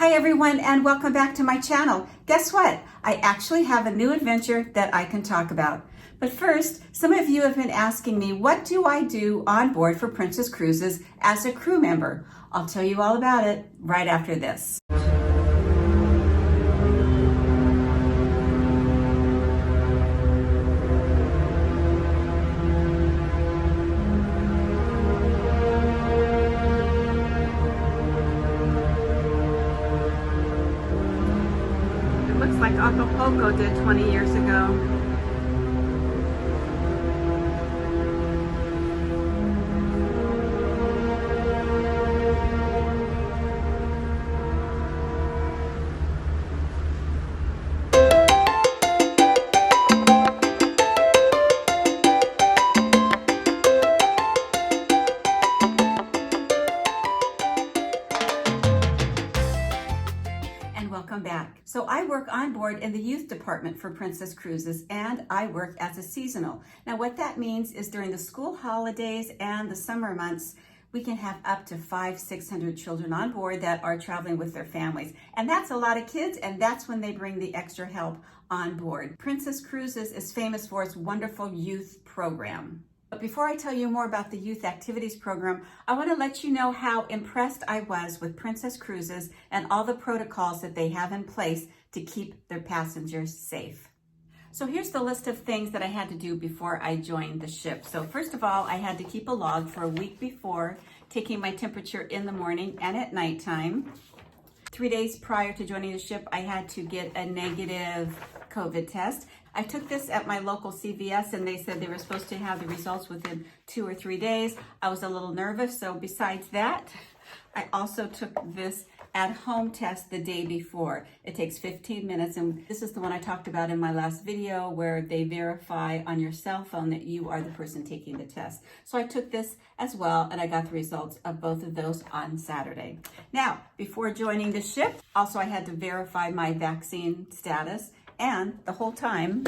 Hi everyone, and welcome back to my channel. Guess what? I actually have a new adventure that I can talk about. But first, some of you have been asking me, what do I do on board for Princess Cruises as a crew member? I'll tell you all about it right after this. Like Acapulco did 20 years ago. Welcome back. So I work on board in the youth department for Princess Cruises, and I work as a seasonal. Now what that means is during the school holidays and the summer months, we can have up to 500-600 children on board that are traveling with their families. And that's a lot of kids, and that's when they bring the extra help on board. Princess Cruises is famous for its wonderful youth program. But before I tell you more about the Youth Activities Program, I want to let you know how impressed I was with Princess Cruises and all the protocols that they have in place to keep their passengers safe. So here's the list of things that I had to do before I joined the ship. So first of all, I had to keep a log for a week before, taking my temperature in the morning and at nighttime. 3 days prior to joining the ship, I had to get a negative COVID test. I took this at my local CVS and they said they were supposed to have the results within 2 or 3 days. I was a little nervous, so besides that, I also took this at-home test the day before. It takes 15 minutes, and this is the one I talked about in my last video where they verify on your cell phone that you are the person taking the test. So I took this as well, and I got the results of both of those on Saturday. Now, before joining the ship, also I had to verify my vaccine status. And the whole time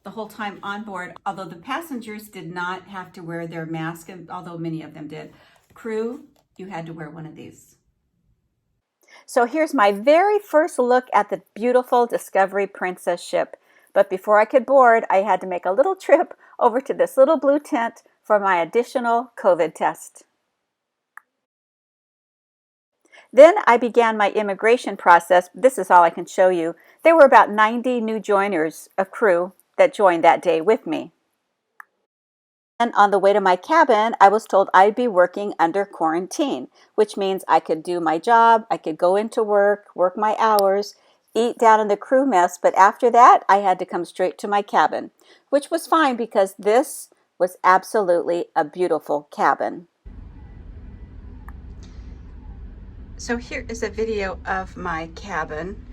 on board, although the passengers did not have to wear their mask, and although many of them did, crew, you had to wear one of these. So here's my very first look at the beautiful Discovery Princess ship. But before I could board, I had to make a little trip over to this little blue tent for my additional COVID test. Then I began my immigration process. This is all I can show you. There were about 90 new joiners of crew that joined that day with me. And on the way to my cabin, I was told I'd be working under quarantine, which means I could do my job, I could go into work my hours, eat down in the crew mess, but after that, I had to come straight to my cabin, which was fine because this was absolutely a beautiful cabin. So here is a video of my cabin.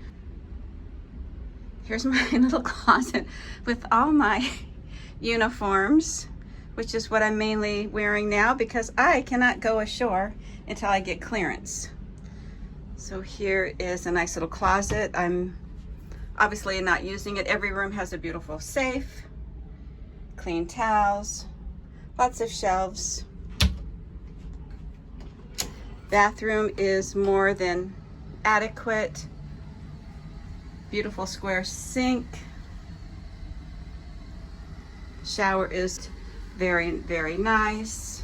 Here's my little closet with all my uniforms, which is what I'm mainly wearing now because I cannot go ashore until I get clearance. So here is a nice little closet. I'm obviously not using it. Every room has a beautiful safe, clean towels, lots of shelves. Bathroom is more than adequate. Beautiful square sink. Shower is very, very nice.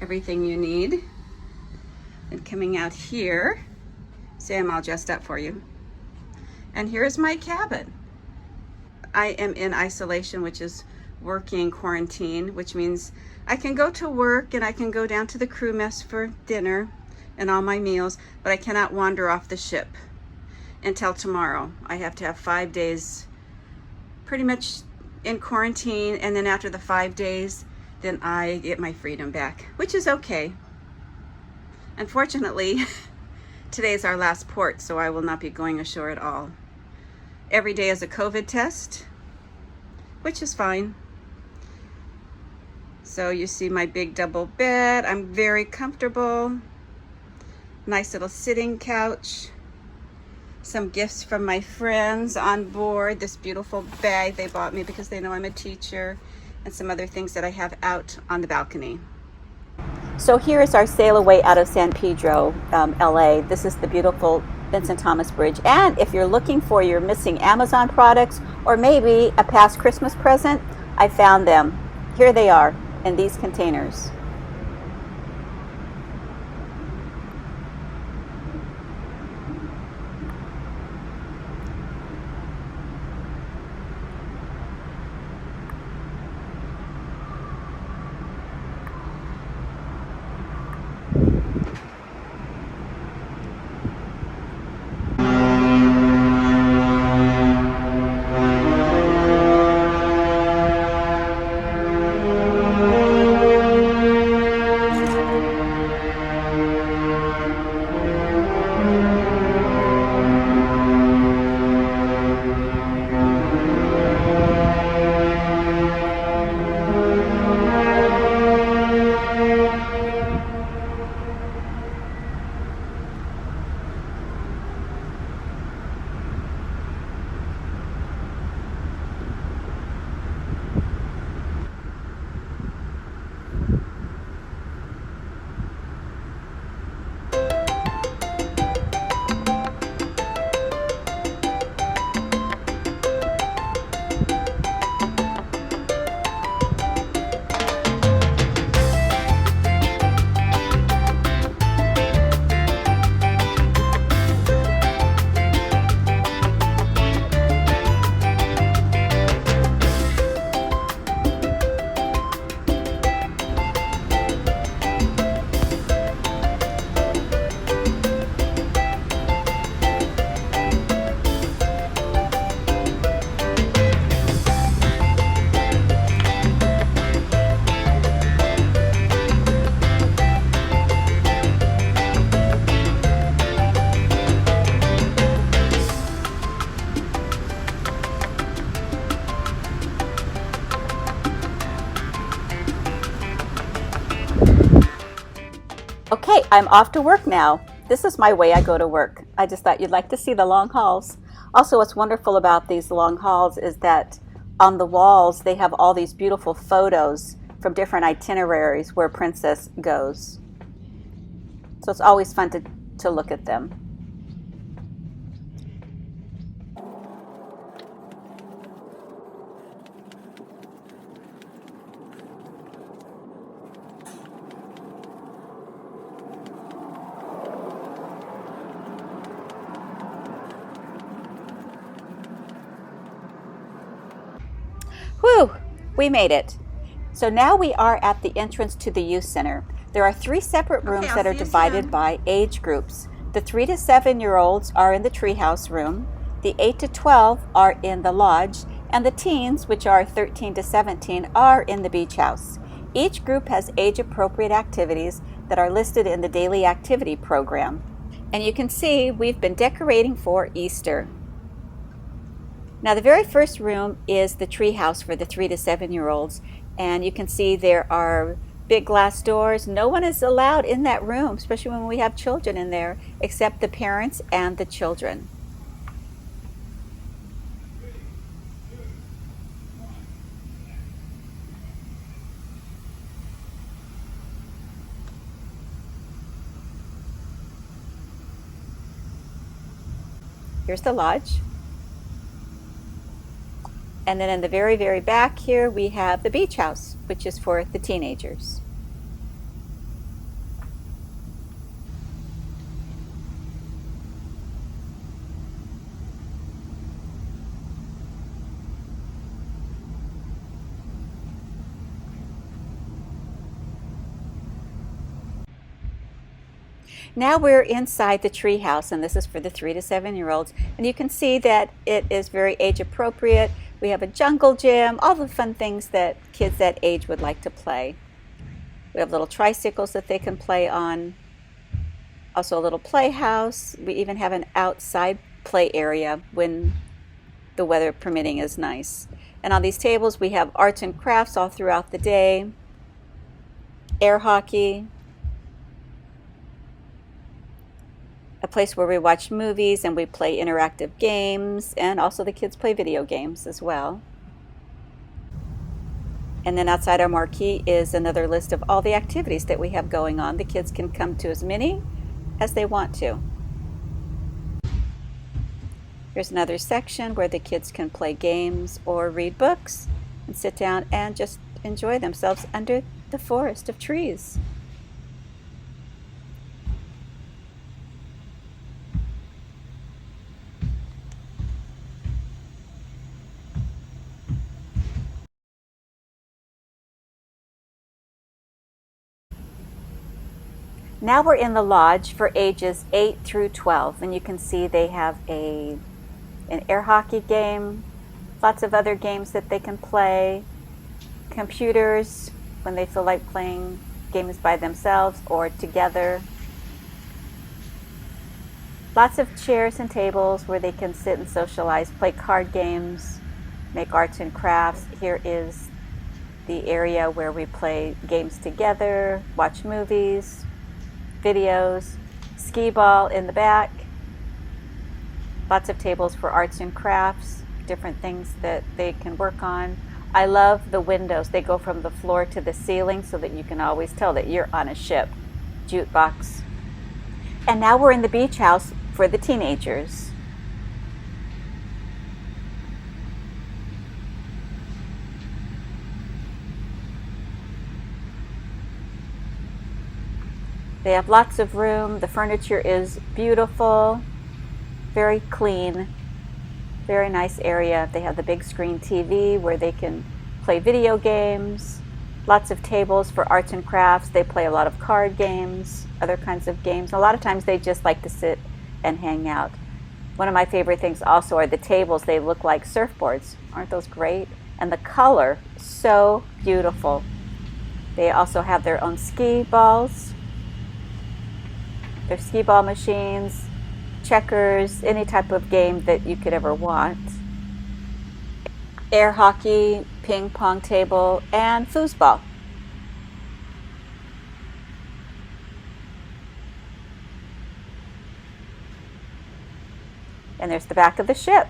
Everything you need. And coming out here, see, I'm all dressed up for you. And here's my cabin. I am in isolation, which is working quarantine, which means I can go to work and I can go down to the crew mess for dinner and all my meals, but I cannot wander off the ship until tomorrow. I have to have 5 days pretty much in quarantine, and then after the 5 days, then I get my freedom back, which is okay. Unfortunately, today is our last port, so I will not be going ashore at all. Every day is a COVID test, which is fine. So you see my big double bed. I'm very comfortable. Nice little sitting couch. Some gifts from my friends on board. This beautiful bag they bought me because they know I'm a teacher, and some other things that I have out on the balcony. So here is our sail away out of San Pedro, LA. This is the beautiful Vincent Thomas Bridge. And if you're looking for your missing Amazon products or maybe a past Christmas present, I found them. Here they are in these containers. Okay, I'm off to work now. This is my way I go to work. I just thought you'd like to see the long halls. Also, what's wonderful about these long halls is that on the walls they have all these beautiful photos from different itineraries where Princess goes. So it's always fun to look at them. Whew, we made it. So now we are at the entrance to the youth center. There are 3 separate rooms that are divided by age groups. The 3 to 7-year-olds are in the treehouse room, the 8 to 12 are in the lodge, and the teens, which are 13 to 17, are in the beach house. Each group has age-appropriate activities that are listed in the daily activity program. And you can see we've been decorating for Easter. Now the very first room is the treehouse for the 3 to 7-year-olds, and you can see there are big glass doors. No one is allowed in that room, especially when we have children in there, except the parents and the children. Here's the lodge. And then in the very, very back here, we have the beach house, which is for the teenagers. Now we're inside the tree house, and this is for the 3 to 7-year-olds. And you can see that it is very age appropriate. We have a jungle gym, all the fun things that kids that age would like to play. We have little tricycles that they can play on. Also a little playhouse. We even have an outside play area when the weather permitting is nice. And on these tables we have arts and crafts all throughout the day. Air hockey. A place where we watch movies and we play interactive games, and also the kids play video games as well. And then outside our marquee is another list of all the activities that we have going on. The kids can come to as many as they want to. Here's another section where the kids can play games or read books and sit down and just enjoy themselves under the forest of trees. Now we're in the lodge for ages 8 through 12, and you can see they have an air hockey game, lots of other games that they can play, computers when they feel like playing games by themselves or together, lots of chairs and tables where they can sit and socialize, play card games, make arts and crafts. Here is the area where we play games together, watch movies, videos, skee ball in the back, lots of tables for arts and crafts, different things that they can work on. I love the windows. They go from the floor to the ceiling so that you can always tell that you're on a ship. Jukebox. And now we're in the beach house for the teenagers. They have lots of room. The furniture is beautiful, very clean, very nice area. They have the big screen TV where they can play video games, lots of tables for arts and crafts. They play a lot of card games, other kinds of games. A lot of times they just like to sit and hang out. One of my favorite things also are the tables. They look like surfboards. Aren't those great? And the color, so beautiful. They also have their own skee balls. Their skee ball machines, checkers, any type of game that you could ever want. Air hockey, ping pong table, and foosball. And there's the back of the ship.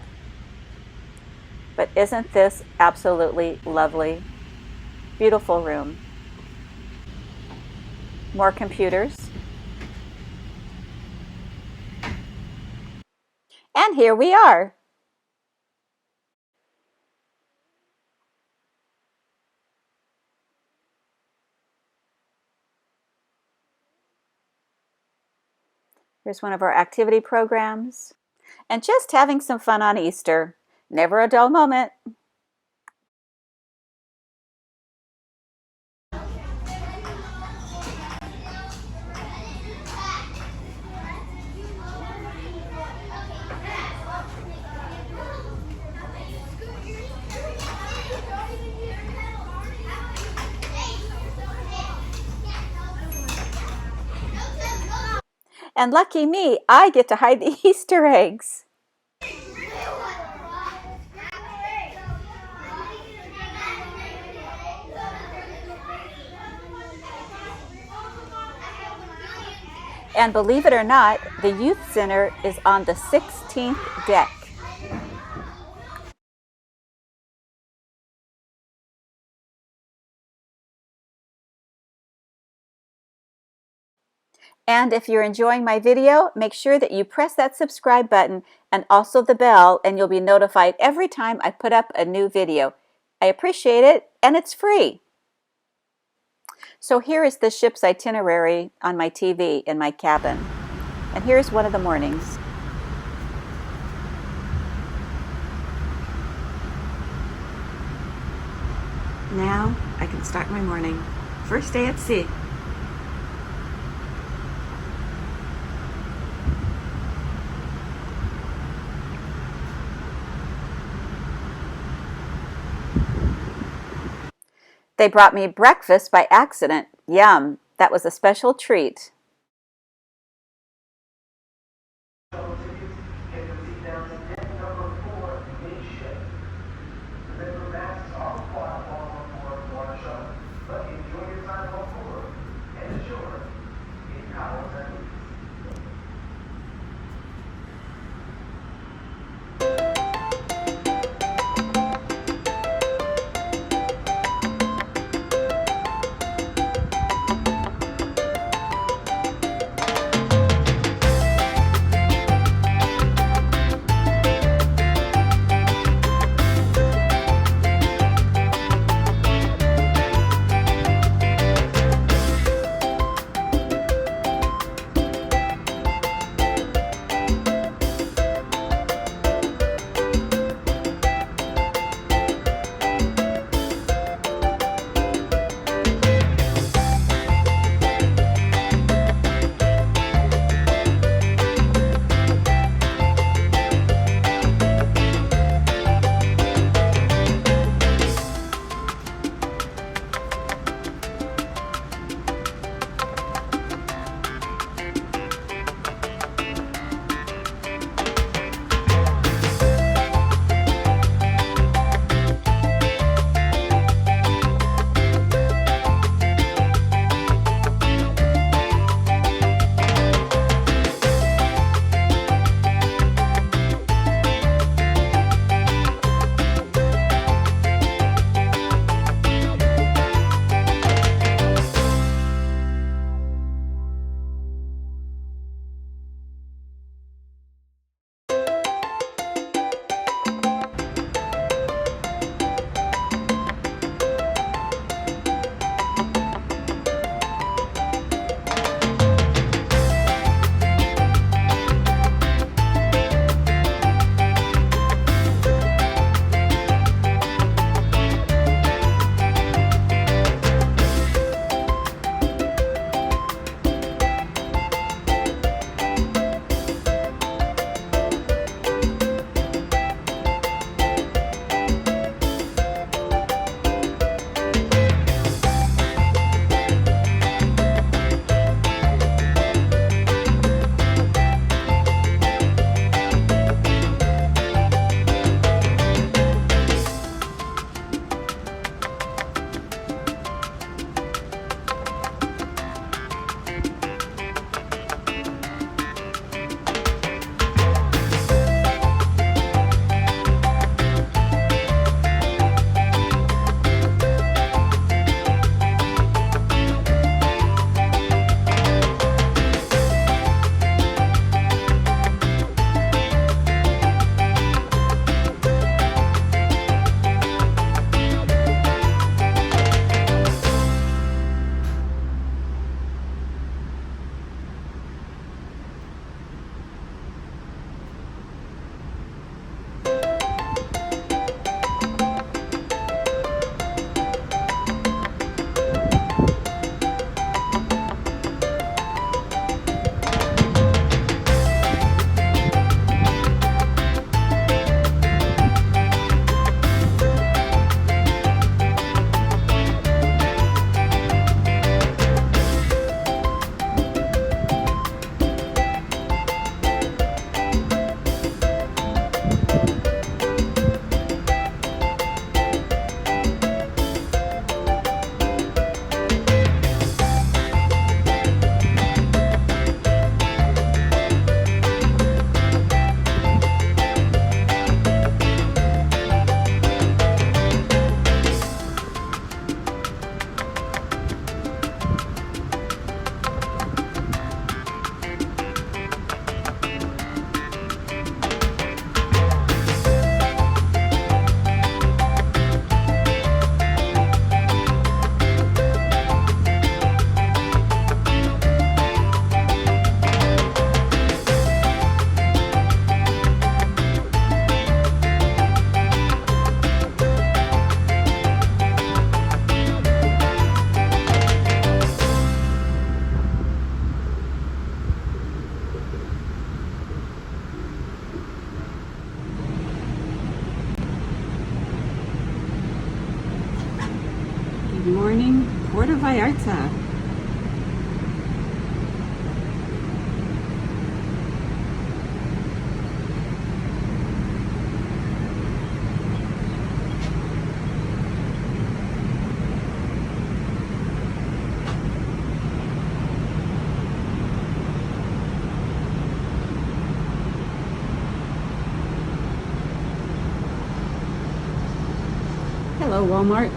But isn't this absolutely lovely? Beautiful room. More computers. And here we are. Here's one of our activity programs. And just having some fun on Easter. Never a dull moment. And lucky me, I get to hide the Easter eggs. And believe it or not, the youth center is on the 16th deck. And if you're enjoying my video, make sure that you press that subscribe button and also the bell, and you'll be notified every time I put up a new video. I appreciate it, and it's free. So here is the ship's itinerary on my TV in my cabin. And here's one of the mornings. Now I can start my morning. First day at sea. They brought me breakfast by accident. Yum, that was a special treat. morning, Puerto Vallarta. Hello, Walmart.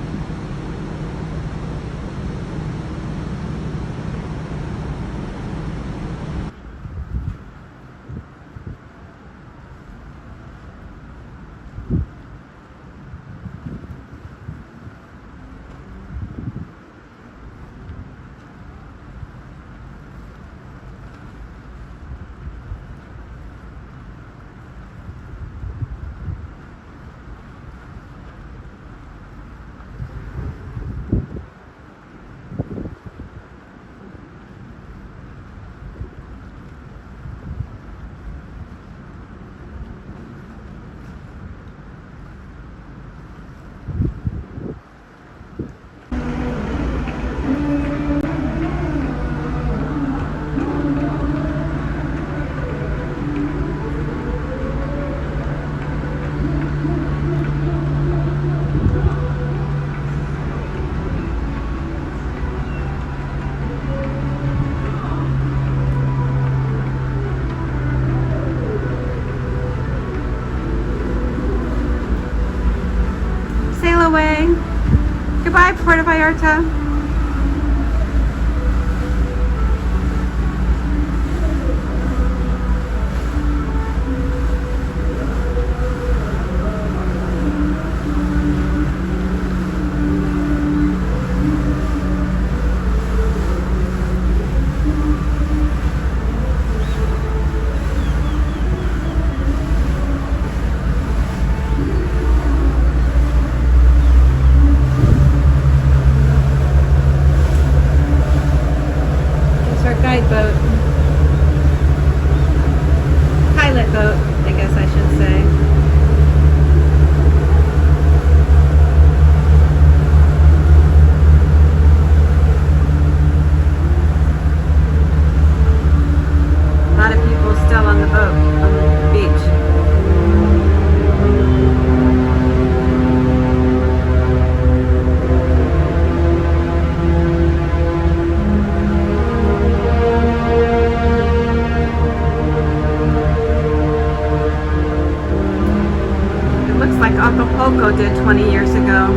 Sail away. Goodbye, Puerto Vallarta. Boat. Pilot boat, I guess I should say. A lot of people still on the boat, on the beach. Like Acapulco did 20 years ago.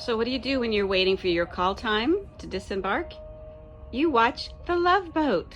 So what do you do when you're waiting for your call time to disembark? You watch The Love Boat.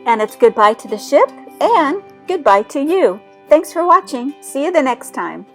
And it's goodbye to the ship and goodbye to you. Thanks for watching. See you the next time.